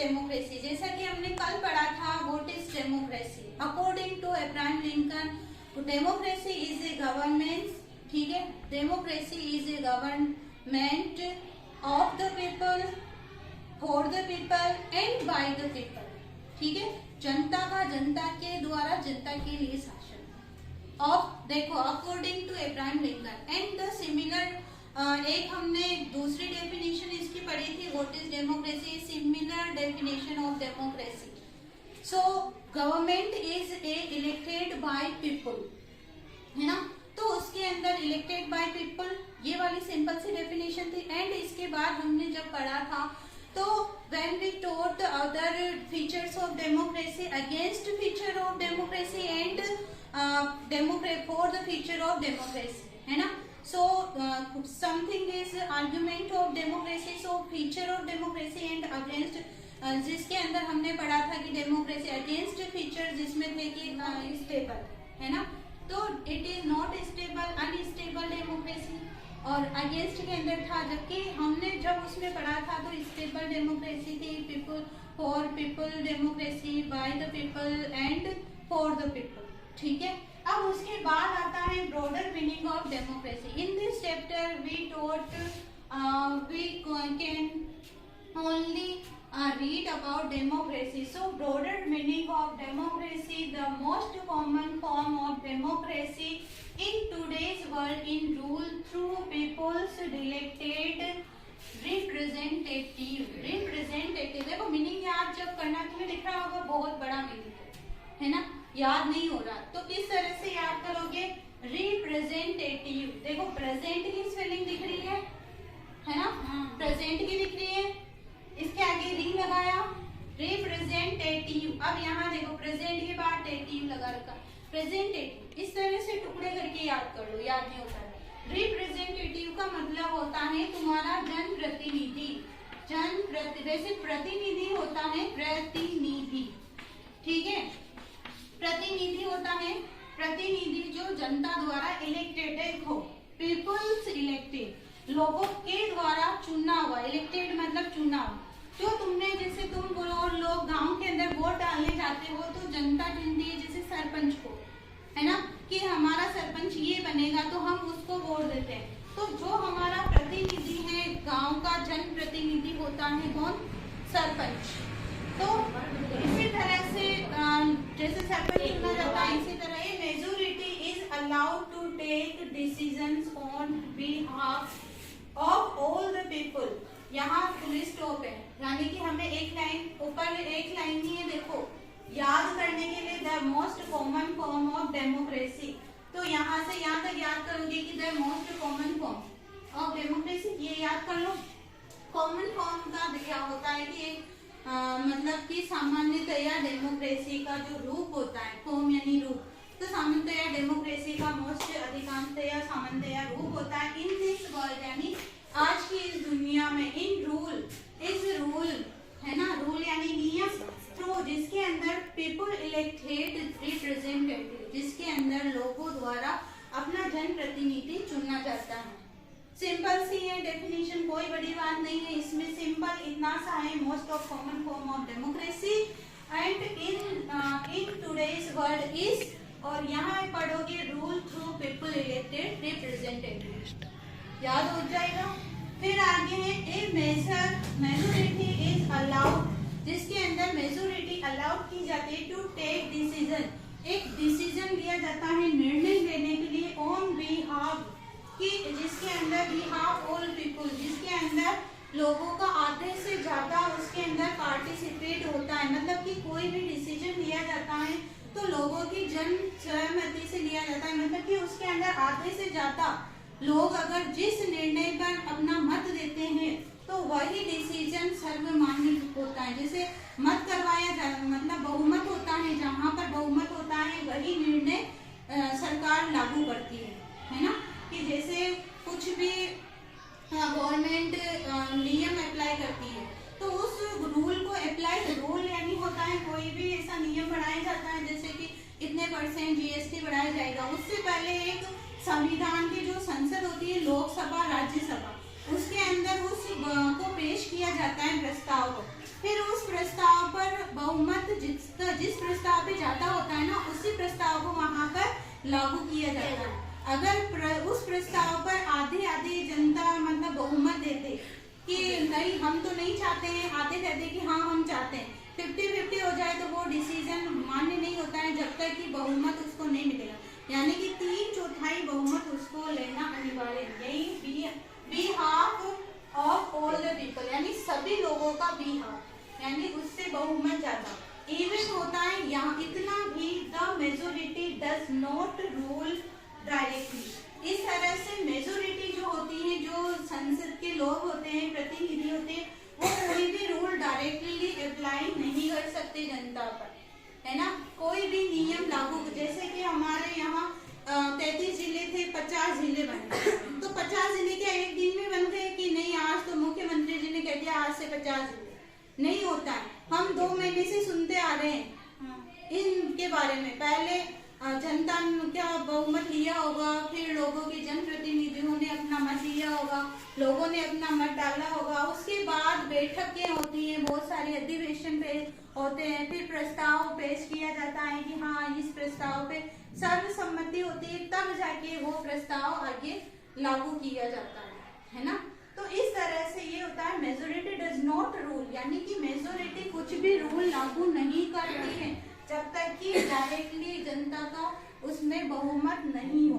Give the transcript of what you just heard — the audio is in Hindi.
डेमोक्रेसी? जैसा कि हमने कल पढ़ा था, what is democracy? According to Abraham Lincoln, democracy is a government, ठीक है, democracy is a government of the people, for the people and by the people, ठीक है, जनता का, जनता के द्वारा, जनता के लिए शासन। ऑफ, देखो, according to Abraham Lincoln and the similar, एक हमने दूसरी डेफिनेशन इसकी पढ़ी थी, what is democracy, similar definition of democracy. So government is a elected by people, है ना, तो उसके अंदर इलेक्टेड बाय पीपल, ये वाली सिंपल सी डेफिनेशन थी। एंड इसके बाद हमने जब पढ़ा था, तो when we taught other features of democracy, against feature of democracy and for the feature of democracy, है ना। So something is argument of democracy, so feature of democracy and against, जिसके अंदर हमने पढ़ा था कि डेमोक्रेसी अगेंस्ट फीचर जिसमें थे कि स्टेबल, है ना, तो it is not stable, unstable democracy, और अगेंस्ट के अंदर था, जबकि हमने जब उसमें पढ़ा था तो स्टेबल डेमोक्रेसी थी, people for people democracy, by the people and for the people, ठीक है। अब उसके बाद आता है broader meaning of democracy. In this chapter we taught, we can only read about democracy. So broader meaning of democracy, the most common form of democracy in today's world in rule through people's elected representative, देखो मीनिंग याद जब करना तुम्हें दिख रहा होगा, बहुत बड़ा मीनिंग है ना, याद नहीं हो रहा तो किस तरह से याद करोगे, रिप्रेजेंटेटिव, देखो प्रेजेंट की स्पेलिंग दिख रही है ना, प्रेजेंट की दिख रही है, इसके आगे री लगाया, रिप्रेजेंटेटिव। अब यहाँ देखो प्रेजेंट के बाद टेटिव लगा रखा, प्रेजेंटेटिव, इस तरह से टुकड़े करके याद कर लो, याद नहीं होता है। रिप्रेजेंटेटिव का मतलब होता है तुम्हारा जन प्रतिनिधि, वैसे प्रतिनिधि होता है प्रतिनिधि, ठीक है, प्रतिनिधि होता है, प्रतिनिधि जो जनता द्वारा इलेक्टेड है, देखो पीपल्स इलेक्टेड, लोगों के द्वारा चुना हुआ, इलेक्टेड मतलब चुना हुआ, जो तुमने, जैसे तुम बोलो लोग गांव के अंदर वोट डालने जाते हो तो जनता चुनती है, जैसे सरपंच को, है ना, कि हमारा सरपंच ये बनेगा तो हम उसको वोट देते हैं। तो जो हमारा प्रतिनिधि है गांव का, जन प्रतिनिधि होता है कौन, सरपंच। तो इसी तरह से जैसे सरपंच चुना जाता है, इसी तरह ये majority is allowed to take decisions on behalf of all the people. यहाँ फुल स्टॉप है, यानी कि हमें एक लाइन, ऊपर एक लाइन ही है, देखो याद करने के लिए the most common form of democracy, तो यहाँ से यहाँ तक याद करोगे कि the most common form of democracy, ये याद कर लो। कॉमन फॉर्म का क्या होता है कि मतलब कि सामान्यतया डेमोक्रेसी का जो रूप होता है, फॉर्म यानी रूप, तो सामान्यतया डेमोक्रेसी का मोस्ट अधिकांशतया सामान्यतया रूप होता है इन दिस वर्ल्ड, यानी आज की इस दुनिया में, इन रूल, इस रूल है ना, रूल यानी नियम, थ्रू जिसके अंदर पीपल इलेक्टेड रिप्रेजेंटेटिव, जिसके अंदर लोगों द्वारा अपना जन प्रतिनिधि चुना जाता है। सिंपल सी है डेफिनेशन, कोई बड़ी बात नहीं है इसमें, सिंपल इतना सा है, most of common form of democracy and in today's world is, और यहाँ पढ़ोगे rule through people elected representative, याद हो जाएगा। फिर आगे है ए मेजोरिटी इज अलाउड, जिसके अंदर मेजोरिटी अलाउड की जाती है टू टेक डिसीजन, एक डिसीजन लिया जाता है निर्णय लेने के लिए ऑन बिहाफ, कि जिसके अंदर बिहाफ ऑल पीपल, जिसके अंदर लोगों का आधे से ज्यादा उसके अंदर पार्टिसिपेट होता है, मतलब कि कोई भी डिसीजन लिया जाता है तो लोगों की जन सहमति से लिया जाता है, मतलब कि उसके अंदर आधे से ज्यादा लोग अगर जिस निर्णय पर अपना मत देते हैं तो वही डिसीजन सर्वमान्य होता है। जैसे मत करवाया जाए, मतलब बहुमत होता है, जहाँ पर बहुमत होता है वही निर्णय सरकार लागू करती है ना, कि जैसे कुछ भी गवर्नमेंट नियम अप्लाई करती है तो उस रूल को अप्लाई, रूल यानी होता है कोई भी ऐसा नियम बनाया जाता है, जैसे कि इतने % GST बढ़ाया जाएगा, उससे पहले एक संविधान की जो संसद होती है, लोकसभा राज्यसभा, उसके अंदर उस को पेश किया जाता है प्रस्ताव को, फिर उस प्रस्ताव बहुमत जिस प्रस्ताव पे ज्यादा होता है ना, उसी प्रस्ताव को वहां पर लागू किया जाता है। अगर उस प्रस्ताव पर आधी जनता मतलब बहुमत देते कि नहीं हम तो नहीं चाहते हैं, आधे कहते कि हाँ हम चाहते हैं, 50-50 हो जाए तो वो डिसीजन मान्य नहीं होता है जब तक कि बहुमत उसको नहीं मिलेगा। यानी कि 3/4 बहुमत उसको लेना अनिवार्य है। यही behalf of all the people, यानी सभी लोगों का बिहाफ, यानी उससे बहुमत ज्यादा। इवन होता है यहाँ इतना भी, the majority does not rule directly. इस तरह से मेजोरिटी जो होती है, जो संसद के लोग होते हैं, प्रतिनिधि होते हैं, वो कोई भी रूल डायरेक्टली अप्लाई नहीं कर सकते जनता पर, है ना। कोई भी नियम लागू, जैसे कि हमारे यहाँ 33 जिले थे, 50 जिले बन गए, तो 50 जिले क्या एक दिन में बन गए कि नहीं? आज तो मुख्यमंत्री जी ने कह दिया आज से 50 जिले नहीं होता है। हम 2 महीने से सुनते आ रहे हैं इनके बारे में। पहले जनता ने क्या बहुमत लिया होगा, फिर लोगों के जनप्रतिनिधियों ने अपना मत लिया होगा, लोगों ने अपना मत डाला होगा, उसके बाद बैठकें होती हैं, बहुत सारे अधिवेशन पे होते हैं, फिर प्रस्ताव पेश किया जाता है कि हाँ इस प्रस्ताव पे सर्वसम्मति होती है, तब जाके वो प्रस्ताव आगे लागू किया जाता है ना। तो इस तरह से ये होता है मेजोरिटी डज नॉट रूल, यानी कि मेजोरिटी कुछ भी रूल लागू नहीं करती है जब तक कि डायरेक्टली जनता का उसमें बहुमत नहीं हो।